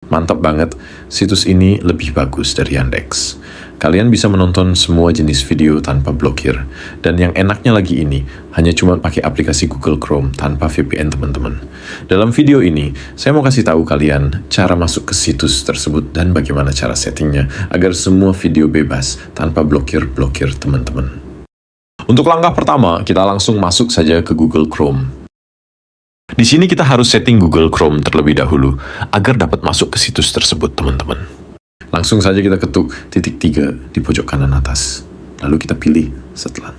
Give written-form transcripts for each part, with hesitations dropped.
Mantap banget, situs ini lebih bagus dari Yandex. Kalian bisa menonton semua jenis video tanpa blokir. Dan yang enaknya lagi ini, hanya cuma pakai aplikasi Google Chrome tanpa VPN teman-teman. Dalam video ini, saya mau kasih tahu kalian cara masuk ke situs tersebut dan bagaimana cara settingnya agar semua video bebas tanpa blokir-blokir teman-teman. Untuk langkah pertama, kita langsung masuk saja ke Google Chrome. Di sini kita harus setting Google Chrome terlebih dahulu agar dapat masuk ke situs tersebut, teman-teman. Langsung saja kita ketuk titik 3 di pojok kanan atas. Lalu kita pilih setelan.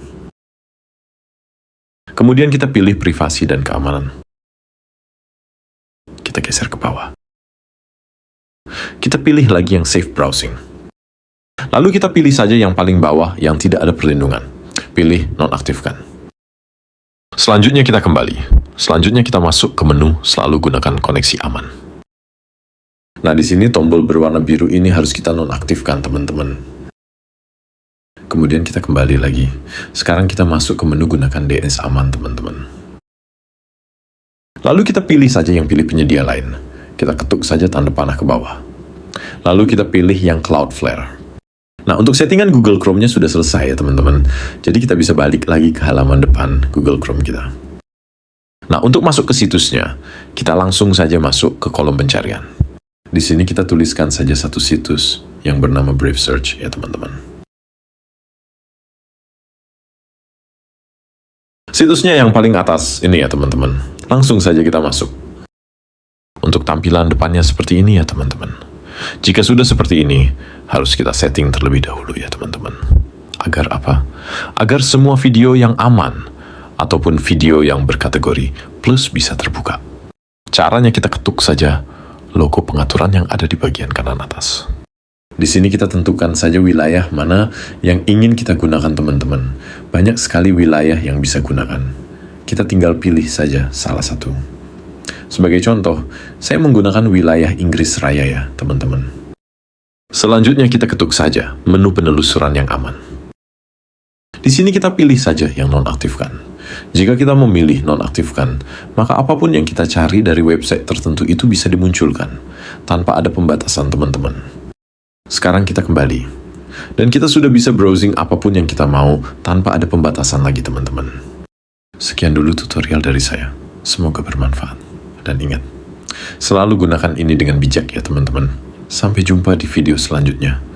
Kemudian kita pilih privasi dan keamanan. Kita geser ke bawah. Kita pilih lagi yang safe browsing. Lalu kita pilih saja yang paling bawah yang tidak ada perlindungan. Pilih nonaktifkan. Selanjutnya kita kembali. Selanjutnya kita masuk ke menu selalu gunakan koneksi aman. Nah, di sini tombol berwarna biru ini harus kita nonaktifkan, teman-teman. Kemudian kita kembali lagi. Sekarang kita masuk ke menu gunakan DNS aman, teman-teman. Lalu kita pilih saja yang pilih penyedia lain. Kita ketuk saja tanda panah ke bawah. Lalu kita pilih yang Cloudflare. Nah, untuk settingan Google Chrome-nya sudah selesai ya, teman-teman. Jadi kita bisa balik lagi ke halaman depan Google Chrome kita. Nah, untuk masuk ke situsnya, kita langsung saja masuk ke kolom pencarian. Di sini kita tuliskan saja satu situs yang bernama Brave Search ya, teman-teman. Situsnya yang paling atas ini ya, teman-teman. Langsung saja kita masuk. Untuk tampilan depannya seperti ini ya, teman-teman. Jika sudah seperti ini, harus kita setting terlebih dahulu ya, teman-teman. Agar apa? Agar semua video yang aman ataupun video yang berkategori plus bisa terbuka. Caranya kita ketuk saja logo pengaturan yang ada di bagian kanan atas. Di sini kita tentukan saja wilayah mana yang ingin kita gunakan, teman-teman. Banyak sekali wilayah yang bisa gunakan. Kita tinggal pilih saja salah satu. Sebagai contoh, saya menggunakan wilayah Inggris Raya ya, teman-teman. Selanjutnya kita ketuk saja menu penelusuran yang aman. Di sini kita pilih saja yang nonaktifkan. Jika kita memilih nonaktifkan, maka apapun yang kita cari dari website tertentu itu bisa dimunculkan, tanpa ada pembatasan, teman-teman. Sekarang kita kembali, dan kita sudah bisa browsing apapun yang kita mau, tanpa ada pembatasan lagi, teman-teman. Sekian dulu tutorial dari saya. Semoga bermanfaat. Dan ingat, selalu gunakan ini dengan bijak ya, teman-teman. Sampai jumpa di video selanjutnya.